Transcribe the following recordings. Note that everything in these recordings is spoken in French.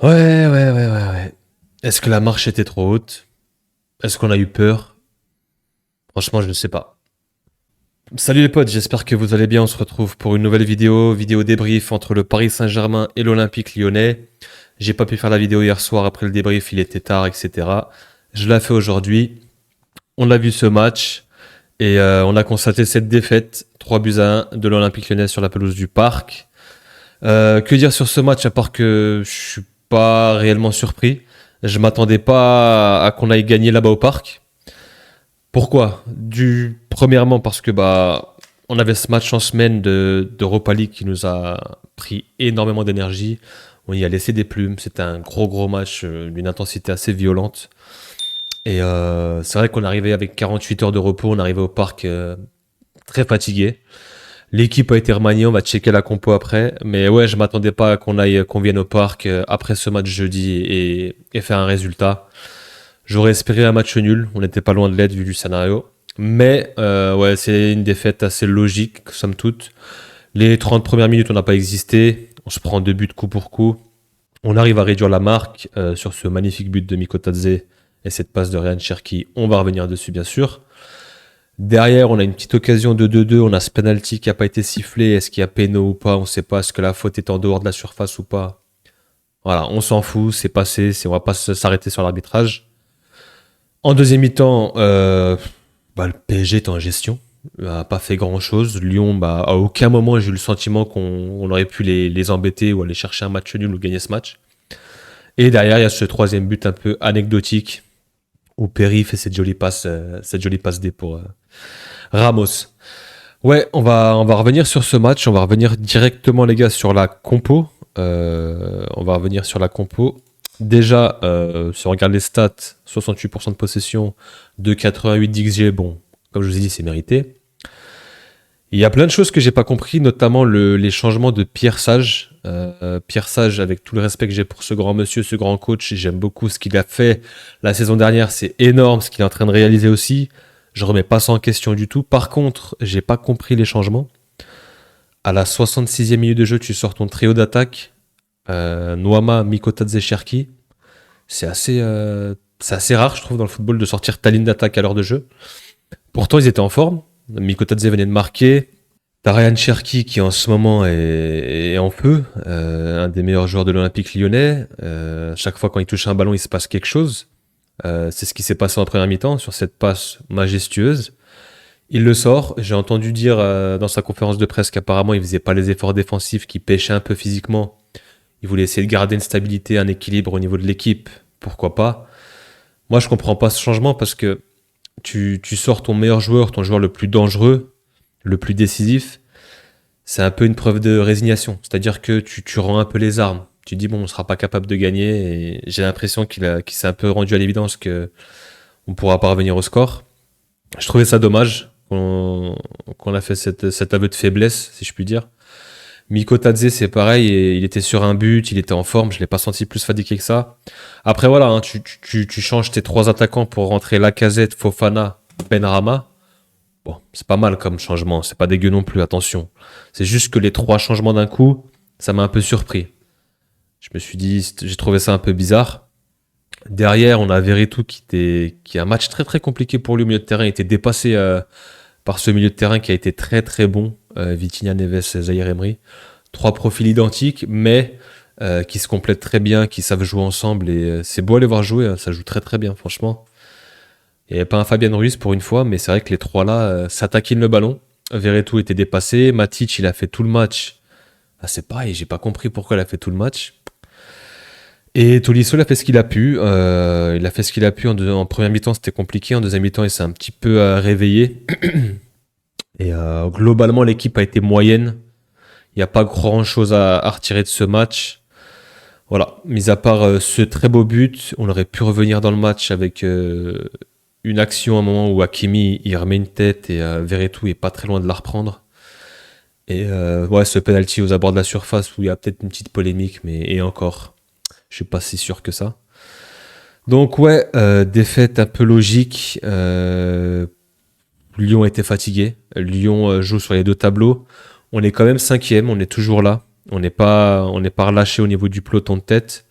Ouais. Est-ce que la marche était trop haute? Est-ce qu'on a eu peur? Franchement, je ne sais pas. Salut les potes, j'espère que vous allez bien. On se retrouve pour une nouvelle vidéo débrief entre le Paris Saint-Germain et l'Olympique Lyonnais. J'ai pas pu faire la vidéo hier soir après le débrief, il était tard, etc. Je l'ai fait aujourd'hui. On a vu ce match et on a constaté cette défaite 3-1 de l'Olympique Lyonnais sur la pelouse du Parc. Que dire sur ce match à part que je suis pas réellement surpris. Je m'attendais pas à qu'on aille gagner là-bas au Parc. Pourquoi? Premièrement parce que on avait ce match en semaine d'Europa League qui nous a pris énormément d'énergie. On y a laissé des plumes. C'était un gros match d'une intensité assez violente. Et c'est vrai qu'on arrivait avec 48 heures de repos. On arrivait au Parc très fatigué. L'équipe a été remaniée, on va checker la compo après. Mais ouais, je m'attendais pas à qu'on vienne au Parc après ce match jeudi et faire un résultat. J'aurais espéré un match nul, on n'était pas loin de l'aide vu du scénario. Mais ouais, c'est une défaite assez logique, somme toute. Les 30 premières minutes, on n'a pas existé. On se prend deux buts coup pour coup. On arrive à réduire la marque sur ce magnifique but de Mikotadze et cette passe de Ryan Cherki. On va revenir dessus, bien sûr. Derrière, on a une petite occasion de 2-2. On a ce penalty qui n'a pas été sifflé. Est-ce qu'il y a péno ou pas? On ne sait pas. Est-ce que la faute est en dehors de la surface ou pas? Voilà, on s'en fout. C'est passé. On va pas s'arrêter sur l'arbitrage. En deuxième mi-temps, le PSG est en gestion. A pas fait grand-chose. Lyon, à aucun moment j'ai eu le sentiment qu'on aurait pu les embêter ou aller chercher un match nul ou gagner ce match. Et derrière, il y a ce troisième but un peu anecdotique où Perry fait cette jolie passe D pour Ramos. Ouais, on va revenir sur ce match. On va revenir directement, les gars, sur la compo. On va revenir sur la compo. Déjà, si on regarde les stats, 68% de possession, 2,88 d'XG, bon, comme je vous ai dit, c'est mérité. Il y a plein de choses que j'ai pas compris, notamment les changements de Pierre Sage. Pierre Sage, avec tout le respect que j'ai pour ce grand monsieur, ce grand coach, j'aime beaucoup ce qu'il a fait la saison dernière. C'est énorme ce qu'il est en train de réaliser aussi. Je remets pas ça en question du tout. Par contre, j'ai pas compris les changements. À la 66e minute de jeu, tu sors ton trio d'attaque. Noama, Mikotadze, Cherki. C'est assez rare, je trouve, dans le football de sortir ta ligne d'attaque à l'heure de jeu. Pourtant, ils étaient en forme. Mikotadze venait de marquer. T'as Ryan Cherki qui en ce moment est en feu, un des meilleurs joueurs de l'Olympique lyonnais. Chaque fois quand il touche un ballon, il se passe quelque chose. C'est ce qui s'est passé en première mi-temps sur cette passe majestueuse. Il le sort. J'ai entendu dire dans sa conférence de presse qu'apparemment il faisait pas les efforts défensifs, qu'il pêchait un peu physiquement. Il voulait essayer de garder une stabilité, un équilibre au niveau de l'équipe. Pourquoi pas? Moi, je comprends pas ce changement parce que tu sors ton meilleur joueur, ton joueur le plus dangereux, le plus décisif. C'est un peu une preuve de résignation. C'est-à-dire que tu rends un peu les armes. Tu dis, bon, on sera pas capable de gagner. Et j'ai l'impression qu'il s'est un peu rendu à l'évidence que on pourra pas revenir au score. Je trouvais ça dommage qu'on a fait cet aveu de faiblesse, si je puis dire. Miko Tadze, c'est pareil, et il était sur un but, il était en forme, je l'ai pas senti plus fatigué que ça. Après, voilà, hein, tu changes tes trois attaquants pour rentrer Lacazette, Fofana, Benrahma. Bon, c'est pas mal comme changement, c'est pas dégueu non plus, attention. C'est juste que les trois changements d'un coup, ça m'a un peu surpris. Je me suis dit, j'ai trouvé ça un peu bizarre. Derrière, on a Veretout qui a un match très compliqué pour lui au milieu de terrain. Il était dépassé par ce milieu de terrain qui a été très bon. Vitinha, Neves, Zahir Emery. Trois profils identiques, mais qui se complètent très bien, qui savent jouer ensemble. Et c'est beau à les voir jouer, hein, ça joue très bien, franchement. Il n'y avait pas un Fabien Ruiz pour une fois, mais c'est vrai que les trois là s'attaquinent le ballon. Veretout était dépassé. Matic, il a fait tout le match. Ah, c'est pareil, j'ai pas compris pourquoi il a fait tout le match. Et Tolisso, il a fait ce qu'il a pu. Il a fait ce qu'il a pu en première mi-temps, c'était compliqué. En deuxième mi-temps, il s'est un petit peu réveillé. Et globalement, l'équipe a été moyenne. Il n'y a pas grand-chose à retirer de ce match. Voilà, mis à part ce très beau but, on aurait pu revenir dans le match avec une action à un moment où Hakimi il remet une tête et Veretout est pas très loin de la reprendre. Et ouais, ce penalty aux abords de la surface où il y a peut-être une petite polémique, mais et encore, je suis pas si sûr que ça. Donc ouais, défaite un peu logique. Lyon était fatigué. Lyon joue sur les deux tableaux. On est quand même cinquième, on est toujours là. On n'est pas relâché au niveau du peloton de tête.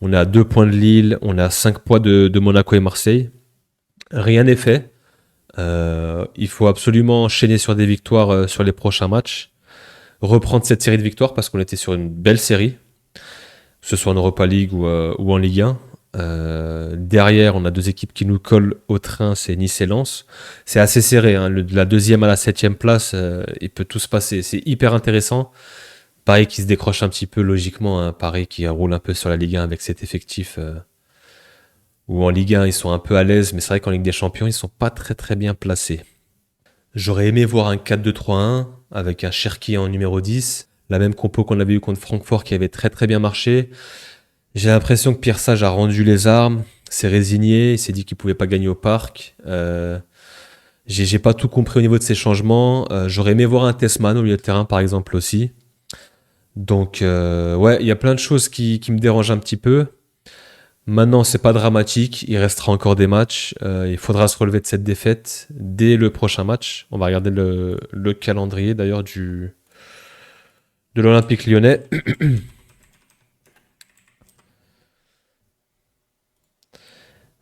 On est à 2 points de Lille, on est à 5 points de Monaco et Marseille. Rien n'est fait. Il faut absolument enchaîner sur des victoires sur les prochains matchs. Reprendre cette série de victoires parce qu'on était sur une belle série, que ce soit en Europa League ou en Ligue 1. Derrière, on a deux équipes qui nous collent au train, c'est Nice et Lens. C'est assez serré, hein. De la deuxième à la septième place, il peut tout se passer. C'est hyper intéressant. Paris qui se décroche un petit peu logiquement, hein. Paris qui roule un peu sur la Ligue 1 avec cet effectif. Où en Ligue 1, ils sont un peu à l'aise, mais c'est vrai qu'en Ligue des Champions, ils sont pas très très bien placés. J'aurais aimé voir un 4-2-3-1 avec un Cherki en numéro 10, la même compo qu'on avait eu contre Francfort qui avait très très bien marché. J'ai l'impression que Pierre Sage a rendu les armes, s'est résigné, il s'est dit qu'il pouvait pas gagner au parc. J'ai pas tout compris au niveau de ces changements. J'aurais aimé voir un Tessman au milieu de terrain par exemple aussi. Donc ouais, il y a plein de choses qui me dérangent un petit peu. Maintenant, c'est pas dramatique, il restera encore des matchs. Il faudra se relever de cette défaite dès le prochain match. On va regarder le calendrier d'ailleurs de l'Olympique lyonnais.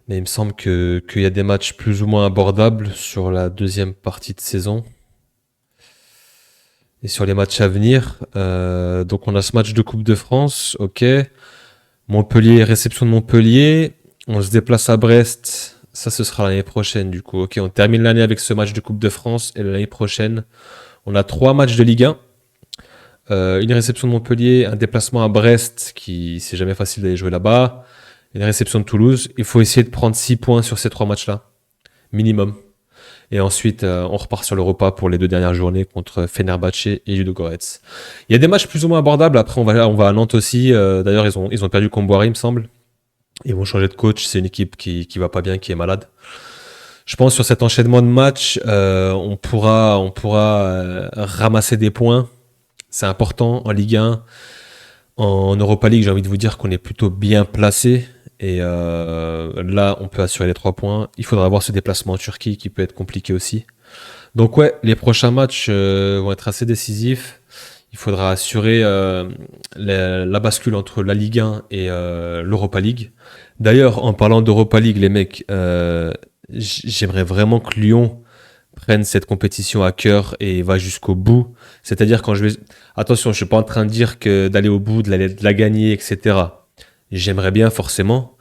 Mais il me semble qu'il y a des matchs plus ou moins abordables sur la deuxième partie de saison et sur les matchs à venir. Donc on a ce match de Coupe de France, ok. Montpellier, réception de Montpellier. On se déplace à Brest. Ça, ce sera l'année prochaine, du coup. Ok, on termine l'année avec ce match de Coupe de France. Et l'année prochaine, on a 3 matchs de Ligue 1. Une réception de Montpellier, un déplacement à Brest, qui c'est jamais facile d'aller jouer là-bas. Une réception de Toulouse. Il faut essayer de prendre 6 points sur ces 3 matchs-là. Minimum. Et ensuite, on repart sur le repas pour les 2 dernières journées contre Fenerbahçe et Ludogorets. Il y a des matchs plus ou moins abordables. Après, on va à Nantes aussi. D'ailleurs, ils ont perdu Comboiré, il me semble. Ils vont changer de coach. C'est une équipe qui va pas bien, qui est malade. Je pense sur cet enchaînement de matchs, on pourra ramasser des points. C'est important en Ligue 1. En Europa League, j'ai envie de vous dire qu'on est plutôt bien placé. Et là, on peut assurer les 3 points. Il faudra avoir ce déplacement en Turquie qui peut être compliqué aussi. Donc ouais, les prochains matchs vont être assez décisifs. Il faudra assurer la bascule entre la Ligue 1 et l'Europa League. D'ailleurs, en parlant d'Europa League, les mecs, j'aimerais vraiment que Lyon prenne cette compétition à cœur et va jusqu'au bout. C'est-à-dire quand je vais... Attention, je suis pas en train de dire que d'aller au bout, de la gagner, etc. J'aimerais bien forcément,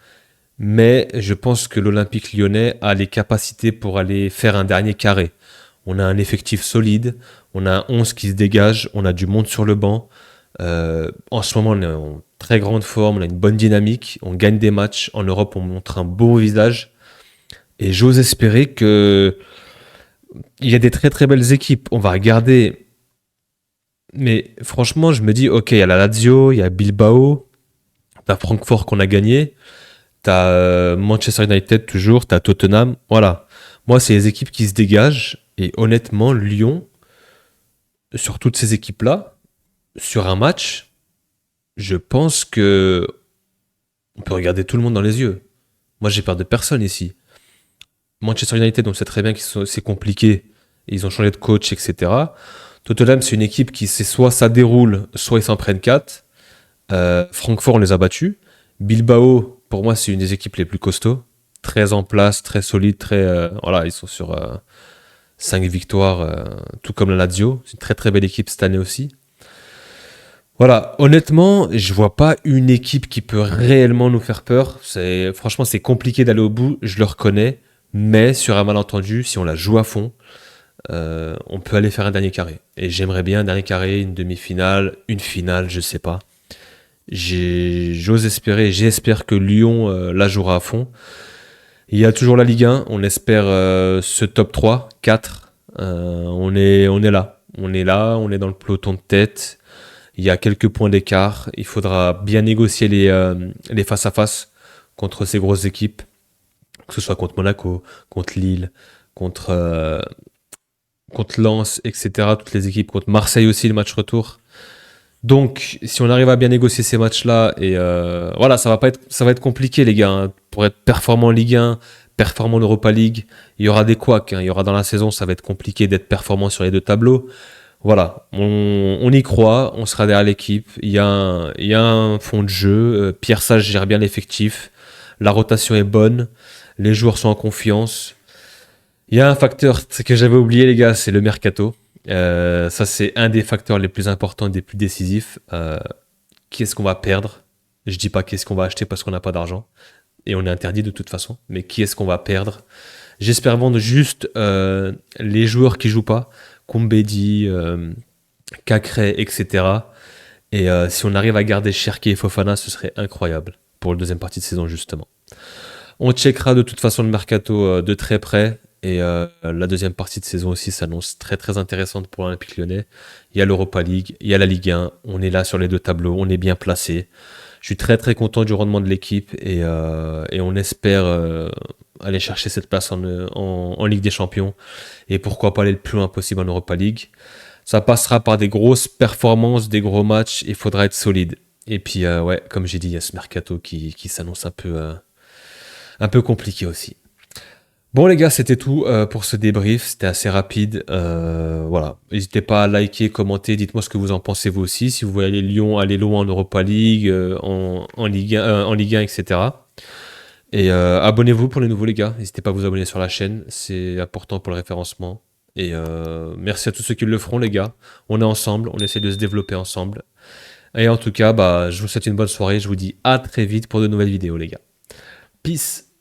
mais je pense que l'Olympique lyonnais a les capacités pour aller faire un dernier carré. On a un effectif solide, on a un 11 qui se dégage, on a du monde sur le banc. En ce moment, on est en très grande forme, on a une bonne dynamique, on gagne des matchs. En Europe, on montre un beau visage. Et j'ose espérer que il y a des très très belles équipes. On va regarder. Mais franchement, je me dis, ok, il y a la Lazio, il y a Bilbao, t'as Francfort qu'on a gagné, t'as Manchester United toujours, t'as Tottenham. Voilà. Moi, c'est les équipes qui se dégagent. Et honnêtement, Lyon, sur toutes ces équipes-là, sur un match, je pense que on peut regarder tout le monde dans les yeux. Moi, j'ai peur de personne ici. Manchester United, on sait très bien que c'est compliqué. Ils ont changé de coach, etc. Tottenham, c'est une équipe qui, c'est soit ça déroule, soit ils s'en prennent 4. Francfort, on les a battus. Bilbao, pour moi, c'est une des équipes les plus costauds. Très en place, très solide, voilà, ils sont sur 5 victoires, tout comme la Lazio. C'est une très très belle équipe cette année aussi. Voilà, honnêtement, je vois pas une équipe qui peut réellement nous faire peur. Franchement, c'est compliqué d'aller au bout, je le reconnais. Mais sur un malentendu, si on la joue à fond, on peut aller faire un dernier carré. Et j'aimerais bien un dernier carré, une demi-finale, une finale, je sais pas. J'espère que Lyon la jouera à fond. Il y a toujours la Ligue 1, on espère ce top 3, 4. On est là. On est là, on est dans le peloton de tête. Il y a quelques points d'écart. Il faudra bien négocier les face-à-face contre ces grosses équipes. Que ce soit contre Monaco, contre Lille, contre Lens, etc. Toutes les équipes, contre Marseille aussi, le match retour. Donc, si on arrive à bien négocier ces matchs-là, et voilà, ça va être compliqué, les gars, hein. Pour être performant en Ligue 1, performant en Europa League, il y aura des couacs, hein. Il y aura dans la saison, ça va être compliqué d'être performant sur les 2 tableaux. Voilà, on y croit, on sera derrière l'équipe. Il y a un fond de jeu. Pierre Sage gère bien l'effectif. La rotation est bonne. Les joueurs sont en confiance. Il y a un facteur que j'avais oublié, les gars, c'est le mercato. Ça, c'est un des facteurs les plus importants et des plus décisifs. Qui est-ce qu'on va perdre? Je dis pas qu'est-ce qu'on va acheter parce qu'on n'a pas d'argent. Et on est interdit de toute façon. Mais qui est-ce qu'on va perdre? J'espère vendre juste les joueurs qui jouent pas. Koumbedi, Cacré, etc. Et si on arrive à garder Cherki et Fofana, ce serait incroyable pour la deuxième partie de saison, justement. On checkera de toute façon le mercato de très près. Et la deuxième partie de saison aussi s'annonce très très intéressante pour l'Olympique Lyonnais. Il y a l'Europa League, il y a la Ligue 1. On est là sur les deux tableaux, on est bien placé. Je suis très très content du rendement de l'équipe et on espère aller chercher cette place en Ligue des Champions et pourquoi pas aller le plus loin possible en Europa League. Ça passera par des grosses performances, des gros matchs, il faudra être solide. Et puis ouais, comme j'ai dit, il y a ce mercato qui s'annonce un peu compliqué aussi. Bon les gars, c'était tout pour ce débrief, c'était assez rapide. Voilà, n'hésitez pas à liker, commenter, dites-moi ce que vous en pensez vous aussi. Si vous voulez aller Lyon, aller loin en Europa League, en Ligue 1, en Ligue 1, etc. Et abonnez-vous pour les nouveaux les gars, n'hésitez pas à vous abonner sur la chaîne, c'est important pour le référencement. Et merci à tous ceux qui le feront les gars. On est ensemble, on essaie de se développer ensemble. Et en tout cas, bah, je vous souhaite une bonne soirée, je vous dis à très vite pour de nouvelles vidéos les gars. Peace.